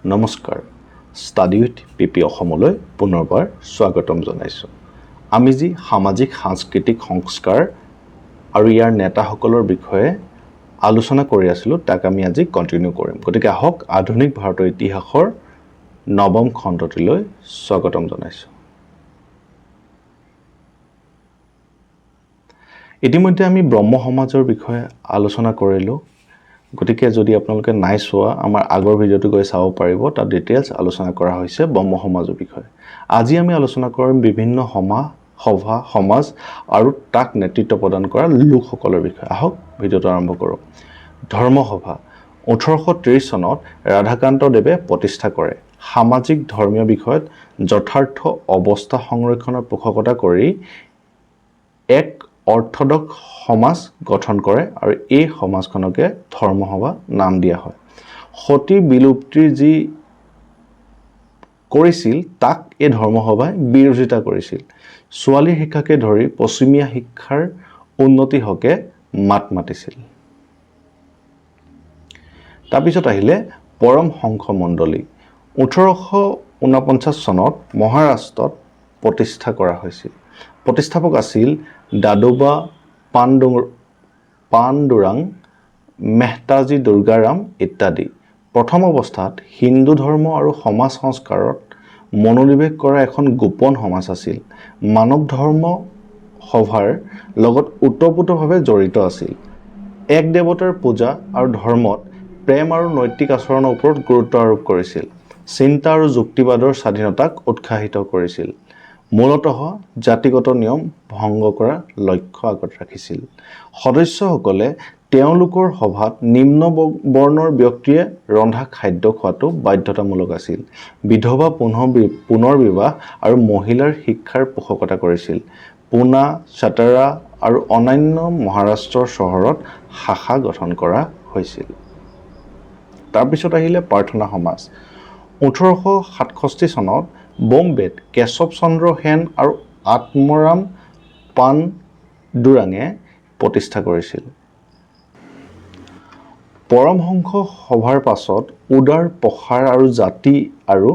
নমস্কাৰ study with পিপি অসমলৈ পুনৰবাৰ স্বাগতম জনাইছোঁ আমি যি সামাজিক সাংস্কৃতিক সংস্কাৰ আৰু ইয়াৰ নেতাসকলৰ বিষয়ে আলোচনা কৰি আছিলোঁ তাক আমি আজি কন্টিনিউ কৰিম গতিকে আহক আধুনিক ভাৰতৰ ইতিহাসৰ নৱম খণ্ডটিলৈ স্বাগতম জনাইছোঁ ইতিমধ্যে আমি ব্ৰহ্ম সমাজৰ বিষয়ে আলোচনা কৰিলোঁ গতিকে যদি আপোনালোকে নাই চোৱা আমাৰ আগৰ ভিডিঅটো গৈ চাব পাৰিব তাত ডিটেইলছ আলোচনা কৰা হৈছে ব্ৰহ্ম সমাজৰ বিষয়ে আজি আমি আলোচনা কৰিম বিভিন্ন সভা সমাজ আৰু তাক নেতৃত্ব প্ৰদান কৰা লোকসকলৰ বিষয়ে আহক ভিডিঅটো আৰম্ভ কৰোঁ ধৰ্মসভা 1830 চনত ৰাধাকান্ত দেৱে প্ৰতিষ্ঠা কৰে সামাজিক ধৰ্মীয় বিষয়ত যথাৰ্থ অৱস্থা সংৰক্ষণৰ পোষকতা কৰি এক অৰ্থডক্স সমাজ গঠন কৰে আৰু এই সমাজখনকে ধৰ্মসভা নাম দিয়া হয় সতী বিলুপ্তিৰ যি কৰিছিল তাক এই ধৰ্মসভাই বিৰোধিতা কৰিছিল ছোৱালীৰ শিক্ষাকে ধৰি পশ্চিমীয়া শিক্ষাৰ উন্নতি হকে মাত মাতিছিল তাৰপিছত আহিলে পৰম হংস মণ্ডলী 1849 চনত মহাৰাষ্ট্ৰত প্ৰতিষ্ঠা কৰা হৈছিল প্ৰতিষ্ঠাপক আছিল দাদোবা পাণ্ডুৰাং মেহতাজী দুৰ্গাৰাম ইত্যাদি প্ৰথম অৱস্থাত হিন্দু ধৰ্ম আৰু সমাজ সংস্কাৰত মনোনিৱেশ কৰা এখন গোপন সমাজ আছিল মানৱ ধৰ্ম সভাৰ লগত ওতঃপ্ৰোতভাৱে জড়িত আছিল এক দেৱতাৰ পূজা আৰু ধৰ্মত প্ৰেম আৰু নৈতিক আচৰণৰ ওপৰত গুৰুত্ব আৰোপ কৰিছিল চিন্তা আৰু যুক্তিবাদৰ স্বাধীনতাক উৎসাহিত কৰিছিল মূলতঃ জাতিগত নিয়ম ভংগ কৰা লক্ষ্য আগত ৰাখিছিল সদস্যসকলে তেওঁলোকৰ সভাত নিম্ন বৰ্ণৰ ব্যক্তিয়ে ৰন্ধা খাদ্য খোৱাটো বাধ্যতামূলক আছিল বিধৱা পুনৰ বিবাহ আৰু মহিলাৰ শিক্ষাৰ পোষকতা কৰিছিল পুনা ছাটাৰা আৰু অন্যান্য মহাৰাষ্ট্ৰৰ চহৰত শাখা গঠন কৰা হৈছিল তাৰপিছত আহিলে প্ৰাৰ্থনা সমাজ 1867 চনত বম্বেত কেশৱ চন্দ্ৰ সেন আৰু আত্মৰাম পাণ্ডুৰাঙে প্ৰতিষ্ঠা কৰিছিল পৰমহংস সভাৰ পাছত উদাৰ প্ৰসাৰ আৰু জাতি আৰু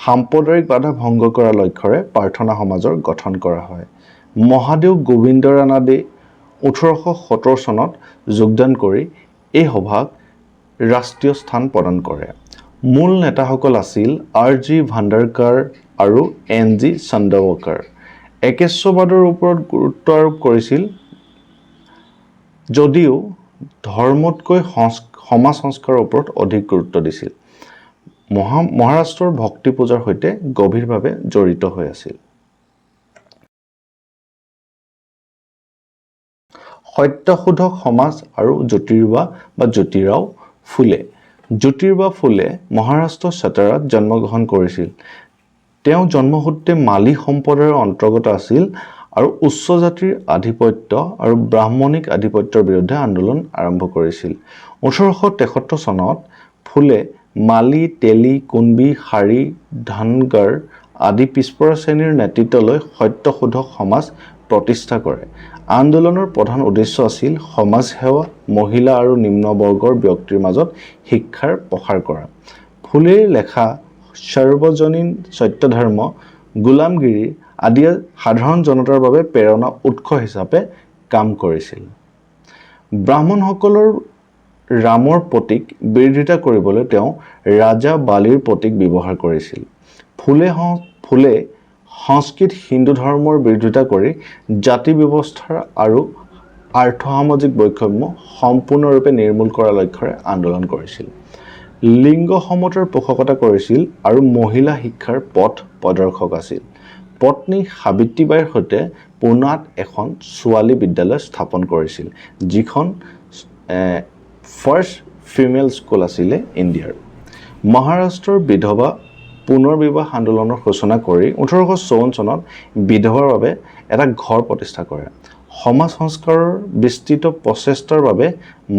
সাম্প্ৰদায়িক বাধা ভংগ কৰা লক্ষ্যৰে প্ৰাৰ্থনা সমাজৰ গঠন কৰা হয় মহাদেৱ গোবিন্দ ৰানাডে 1870 চনত যোগদান কৰি এই সভাক ৰাষ্ট্ৰীয় স্থান প্ৰদান কৰে মূল নেতাসকল আছিল আৰ.জি. ভাণ্ডাৰকাৰ আৰু এন.জি. চন্দাৱকাৰ একেশ্ববাদৰ ওপৰত গুৰুত্ব আৰোপ কৰিছিল যদিও ধৰ্মতকৈ সমাজ সংস্কাৰৰ ওপৰত অধিক গুৰুত্ব দিছিল মহাৰাষ্ট্ৰৰ ভক্তি পূজাৰ সৈতে গভীৰভাৱে জড়িত হৈ আছিল সত্যশোধক সমাজ আৰু জ্যোতিৰাও ফুলে মহাৰাষ্ট্ৰৰ ছাটাৰাত জন্মগ্ৰহণ কৰিছিল তেওঁ জন্মসূত্ৰে মালী সম্প্ৰদায়ৰ অন্তৰ্গত আছিল আৰু উচ্চ জাতিৰ আধিপত্য আৰু ব্ৰাহ্মণিক আধিপত্যৰ বিৰুদ্ধে আন্দোলন আৰম্ভ কৰিছিল 1873 চনত ফুলে মালী তেলী কুণবী শাৰী ধনগৰ আদি পিছপৰা শ্ৰেণীৰ নেতৃত্ব লৈ সত্যশোধক সমাজ প্ৰতিষ্ঠা কৰে আন্দোলনৰ প্ৰধান উদ্দেশ্য আছিল সমাজ সেৱা মহিলা আৰু নিম্ন বৰ্গৰ ব্যক্তিৰ মাজত শিক্ষাৰ প্ৰসাৰ কৰা ফুলেৰ লেখা সৰ্বজনীন সত্যধৰ্ম গোলামগিৰি আদি সাধাৰণ জনতাৰ বাবে প্ৰেৰণা উৎস হিচাপে কাম কৰিছিল ব্ৰাহ্মণসকলৰ ৰামৰ প্ৰতীক বিৰোধিতা কৰিবলৈ তেওঁ ৰাজা বালিৰ প্ৰতীক ব্যৱহাৰ কৰিছিল ফুলে সংস্কৃত হিন্দু ধৰ্মৰ বিৰোধিতা কৰি জাতি ব্যৱস্থাৰ আৰু আৰ্থ-সামাজিক বৈষম্য সম্পূৰ্ণৰূপে নিৰ্মূল কৰাৰ লক্ষ্যৰে আন্দোলন কৰিছিল লিংগ সমতাৰ পোষকতা কৰিছিল আৰু মহিলা শিক্ষাৰ পথ প্ৰদৰ্শক আছিল পত্নী সাবিত্ৰীবাইৰ সৈতে পুনাত এখন ছোৱালী বিদ্যালয় স্থাপন কৰিছিল যিখন ফাৰ্ষ্ট ফিমেল স্কুল আছিলে ইণ্ডিয়াৰ মহাৰাষ্ট্ৰৰ বিধৱা পুনৰ বিবাহ আন্দোলনৰ সূচনা কৰি 1854 চনত বিধৱাৰ বাবে এটা ঘৰ প্ৰতিষ্ঠা কৰে সমাজ সংস্কাৰৰ বিস্তৃত প্ৰচেষ্টাৰ বাবে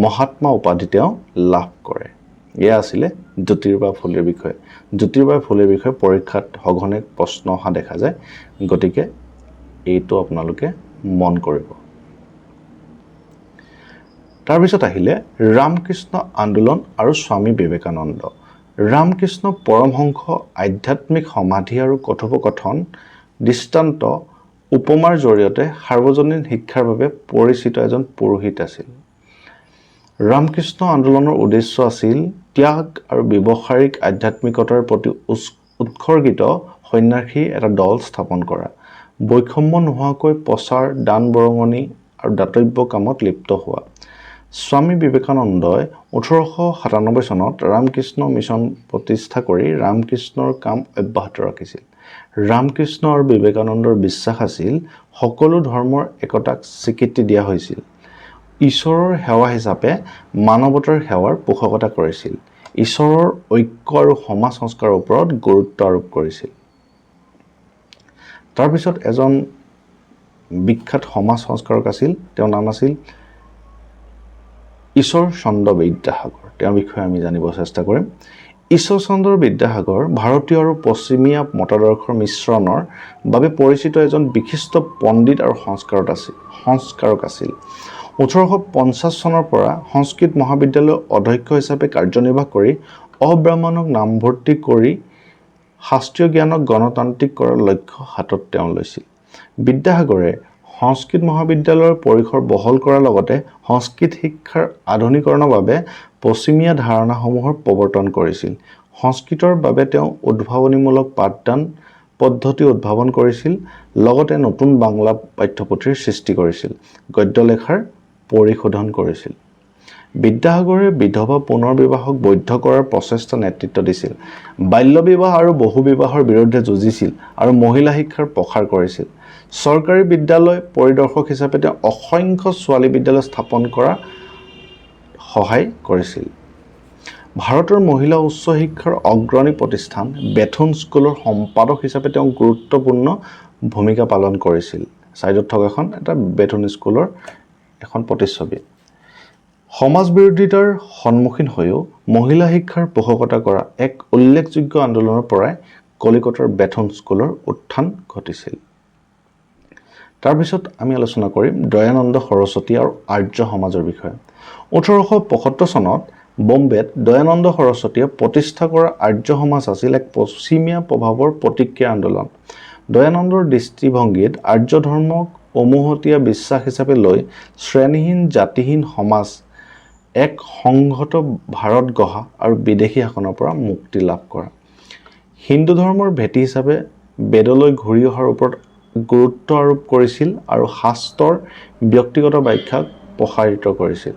মহাত্মা উপাধি তেওঁ লাভ কৰে এয়া আছিলে জ্যোতিবা ফুলেৰ বিষয়ে পৰীক্ষাত সঘনে প্ৰশ্ন অহা দেখা যায় গতিকে এইটো আপোনালোকে মন কৰিব তাৰপিছত আহিলে ৰামকৃষ্ণ আন্দোলন আৰু স্বামী বিবেকানন্দ ৰামকৃষ্ণ পৰমহংস আধ্যাত্মিক সমাধি আৰু কথোপকথন দৃষ্টান্ত উপমাৰ জৰিয়তে সাৰ্বজনীন শিক্ষাৰ বাবে পৰিচিত এজন পুৰোহিত আছিল। ৰামকৃষ্ণ আন্দোলনৰ উদ্দেশ্য আছিল ত্যাগ আৰু ব্যৱহাৰিক আধ্যাত্মিকতাৰ প্ৰতি উৎসৰ্গিত সন্ন্যাসী এটা দল স্থাপন কৰা, বৈষম্য নোহোৱাকৈ প্ৰচাৰ, দান বৰঙণি আৰু দাতব্য কামত লিপ্ত হোৱা। স্বামী বিবেকানন্দই 1897 চনত ৰামকৃষ্ণ মিছন প্ৰতিষ্ঠা কৰি ৰামকৃষ্ণৰ কাম অব্যাহত ৰাখিছিল। ৰামকৃষ্ণ আৰু বিবেকানন্দৰ বিশ্বাস আছিল সকলো ধৰ্মৰ একতাক স্বীকৃতি দিয়া হৈছিল, ঈশ্বৰৰ সেৱা হিচাপে মানৱতাৰ সেৱাৰ পোষকতা কৰিছিল, ঈশ্বৰৰ ঐক্য আৰু সমাজ সংস্কাৰৰ ওপৰত গুৰুত্ব আৰোপ কৰিছিল। তাৰপিছত এজন বিখ্যাত সমাজ সংস্কাৰক আছিল, তেওঁৰ নাম আছিল ঈশ্বৰচন্দ্ৰ বিদ্যাসাগৰ। তেওঁৰ বিষয়ে আমি জানিব চেষ্টা কৰিম। ঈশ্বৰচন্দ্ৰ বিদ্যাসাগৰ ভাৰতীয় আৰু পশ্চিমীয়া মতাদৰ্শৰ মিশ্ৰণৰ বাবে পৰিচিত এজন বিশিষ্ট পণ্ডিত আৰু সংস্কাৰক আছিল। 1850 চনৰ পৰা সংস্কৃত মহাবিদ্যালয়ৰ অধ্যক্ষ হিচাপে কাৰ্যনিৰ্বাহ কৰি অব্ৰাহ্মণক নামভৰ্তি কৰি শাস্ত্ৰীয় জ্ঞানক গণতান্ত্ৰিক কৰাৰ লক্ষ্য হাতত তেওঁ লৈছিল। বিদ্যাসাগৰে সংস্কৃত মহাবিদ্যালয়ৰ পৰিসৰ বহল কৰাৰ লগতে সংস্কৃত শিক্ষাৰ আধুনিকৰণৰ বাবে পশ্চিমীয়া ধাৰণাসমূহৰ প্ৰৱৰ্তন কৰিছিল। সংস্কৃতৰ বাবে তেওঁ উদ্ভাৱনীমূলক পাঠদান পদ্ধতি উদ্ভাৱন কৰিছিল, লগতে নতুন বাংলা পাঠ্যপুথিৰ সৃষ্টি কৰিছিল, গদ্য লেখাৰ পৰিশোধন কৰিছিল। বিদ্যাসাগৰে বিধৱা পুনৰ বিবাহক বৈধ কৰাৰ প্ৰচেষ্টা নেতৃত্ব দিছিল, বাল্য বিবাহ আৰু বহু বিবাহৰ বিৰুদ্ধে যুঁজিছিল আৰু মহিলা শিক্ষাৰ প্ৰসাৰ কৰিছিল। চৰকাৰী বিদ্যালয় পৰিদৰ্শক হিচাপে তেওঁ অসংখ্য ছোৱালী বিদ্যালয় স্থাপন কৰাত সহায় কৰিছিল। ভাৰতৰ মহিলা উচ্চ শিক্ষাৰ অগ্ৰণী প্ৰতিষ্ঠান বেথুন স্কুলৰ সম্পাদক হিচাপে তেওঁ গুৰুত্বপূৰ্ণ ভূমিকা পালন কৰিছিল। ছাইডত থকা এটা বেথুন স্কুলৰ এখন প্ৰতিচ্ছবি। সমাজ বিৰোধিতাৰ সন্মুখীন হৈও মহিলা শিক্ষাৰ পোষকতা কৰা এক উল্লেখযোগ্য আন্দোলনৰ পৰাই কলিকতাৰ বেথুন স্কুলৰ উত্থান ঘটিছিল। তাৰপিছত আমি আলোচনা কৰিম দয়ানন্দ সৰস্বতী আৰু আৰ্য সমাজৰ বিষয়ে। 1875 চনত বম্বেত দয়ানন্দ সৰস্বতীয়ে প্ৰতিষ্ঠা কৰা আৰ্য সমাজ আছিল এক পশ্চিমীয়া প্ৰভাৱৰ প্ৰতিক্ৰিয়া আন্দোলন। দয়ানন্দৰ দৃষ্টিভংগীত আৰ্য ধৰ্মক উমৈহতীয়া বিশ্বাস হিচাপে লৈ শ্ৰেণীহীন জাতিহীন সমাজ এক সংহত ভাৰত গঢ়া আৰু বিদেশী শাসনৰ পৰা মুক্তি লাভ কৰা। হিন্দু ধৰ্মৰ ভেটি হিচাপে বেদলৈ ঘূৰি অহাৰ ওপৰত গুৰুত্ব আৰোপ কৰিছিল আৰু শাস্ত্ৰৰ ব্যক্তিগত ব্যাখ্যাক প্ৰসাৰিত কৰিছিল।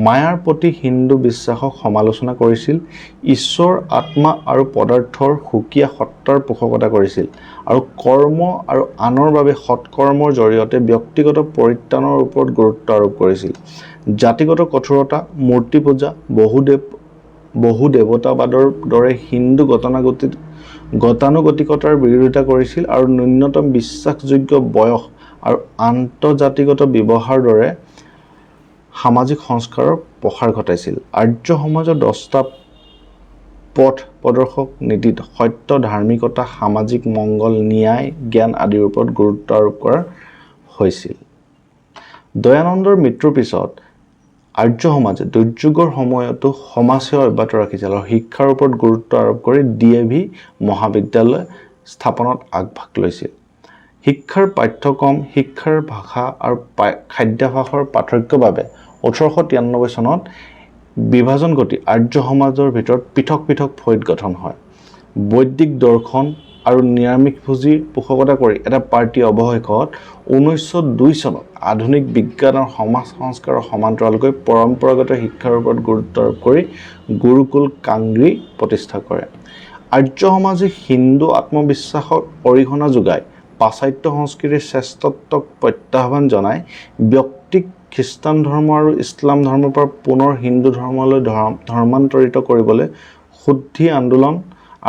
মায়াৰ প্ৰতি হিন্দু বিশ্বাসক সমালোচনা কৰিছিল, ঈশ্বৰ, আত্মা আৰু পদাৰ্থৰ সুকীয়া সত্তাৰ পোষকতা কৰিছিল আৰু কৰ্ম আৰু আনৰ বাবে সৎকৰ্মৰ জৰিয়তে ব্যক্তিগত পৰিত্ৰাণৰ ওপৰত গুৰুত্ব আৰোপ কৰিছিল। জাতিগত কঠোৰতা, মূৰ্তি পূজা, বহু দেৱতাবাদৰ দৰে হিন্দু গতানুগতিকতাৰ বিৰোধিতা কৰিছিল আৰু ন্যূনতম বিশ্বাসযোগ্য বয়স আৰু আন্তঃজাতিগত ব্যৱহাৰৰ দৰে সামাজিক সংস্কাৰৰ প্ৰসাৰ ঘটাইছিল। আৰ্য সমাজৰ 10টা পথ প্ৰদৰ্শক নীতিত সত্য, ধাৰ্মিকতা, সামাজিক মংগল, ন্যায়, জ্ঞান আদিৰ ওপৰত গুৰুত্ব আৰোপ কৰা হৈছিল। দয়ানন্দৰ মৃত্যুৰ পিছত আৰ্য সমাজে দুৰ্যোগৰ সময়তো সমাজসেৱা অব্যাহত ৰাখিছিল আৰু শিক্ষাৰ ওপৰত গুৰুত্ব আৰোপ কৰি DAV মহাবিদ্যালয় স্থাপনত আগভাগ লৈছিল। শিক্ষাৰ পাঠ্যক্ৰম, শিক্ষাৰ ভাষা আৰু খাদ্যাভ্যাসৰ পাৰ্থক্যৰ বাবে 1893 চনত বিভাজন ঘটি আৰ্য সমাজৰ ভিতৰত পৃথক পৃথক ফৈদ গঠন হয়। বৈদিক দৰ্শন আৰু নিৰামিষভোজীৰ পোষকতা কৰি এটা পাৰ্টিৰ অৱশেষত 1902 চনত আধুনিক বিজ্ঞান আৰু সমাজ সংস্কাৰৰ সমান্তৰালকৈ পৰম্পৰাগত শিক্ষাৰ ওপৰত গুৰুত্ব আৰোপ কৰি গুৰুকুল কাংগ্ৰী প্ৰতিষ্ঠা কৰে। আৰ্য সমাজে হিন্দু আত্মবিশ্বাসত অৰিহণা যোগাই পাশ্চাত্য সংস্কৃতিৰ শ্ৰেষ্ঠত্বক প্ৰত্যাহ্বান জনাই ব্যক্তিক খ্ৰীষ্টান ধৰ্ম আৰু ইছলাম ধৰ্মৰ পৰা পুনৰ হিন্দু ধৰ্মলৈ ধৰ্মান্তৰিত কৰিবলৈ শুদ্ধি আন্দোলন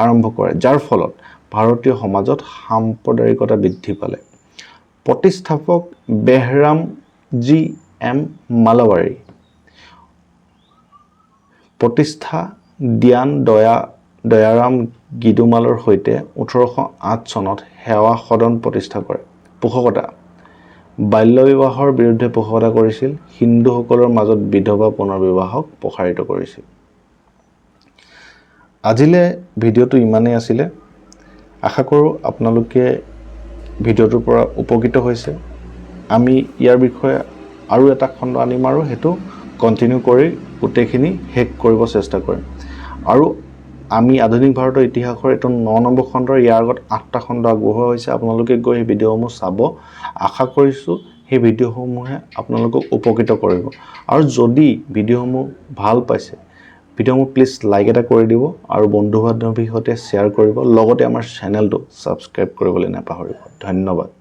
আৰম্ভ কৰে, যাৰ ফলত ভাৰতীয় সমাজত সাম্প্ৰদায়িকতা বৃদ্ধি পালে। প্ৰতিষ্ঠাপক বেহৰামজী M মালাৱাৰী, প্ৰতিষ্ঠা দিয়ান দয়াৰাম গিদুমালৰ সৈতে 1808 চনত সেৱা সদন প্ৰতিষ্ঠা কৰে। পোষকতা: বাল্য বিবাহৰ বিৰুদ্ধে পোষকতা কৰিছিল, হিন্দুসকলৰ মাজত বিধৱা পুনৰ্বিবাহক প্ৰসাৰিত কৰিছিল। আজিলে ভিডিঅ'টো ইমানেই আছিলে আশা কৰোঁ আপোনালোকে ভিডিঅ'টোৰ পৰা উপকৃত হৈছে আমি ইয়াৰ বিষয়ে আৰু এটা খণ্ড আনিম আৰু হেতু কন্টিনিউ কৰি গোটেইখিনি শেষ কৰিব চেষ্টা কৰিম আৰু আমি আধুনিক ভাৰতৰ ইতিহাসৰ এটো 9 নম্বৰ খণ্ডৰ ইয়াৰ আগত 8টা খণ্ড আগবঢ়োৱা হৈছে আপোনালোকে গৈ এই ভিডিঅ'সমূহ চাব আশা কৰিছো এই ভিডিঅ'সমূহে আপোনালোকক উপকৃত কৰিব আৰু যদি ভিডিঅ'সমূহ ভাল পাইছে ভিডিঅ'সমূহ প্লিজ লাইক এটা কৰি দিব আৰু বন্ধু বান্ধৱীৰ সৈতে শ্বেয়াৰ কৰিব লগতে আমাৰ চেনেলটো সাবস্ক্ৰাইব কৰিবলৈ নাপাহৰিব ধন্যবাদ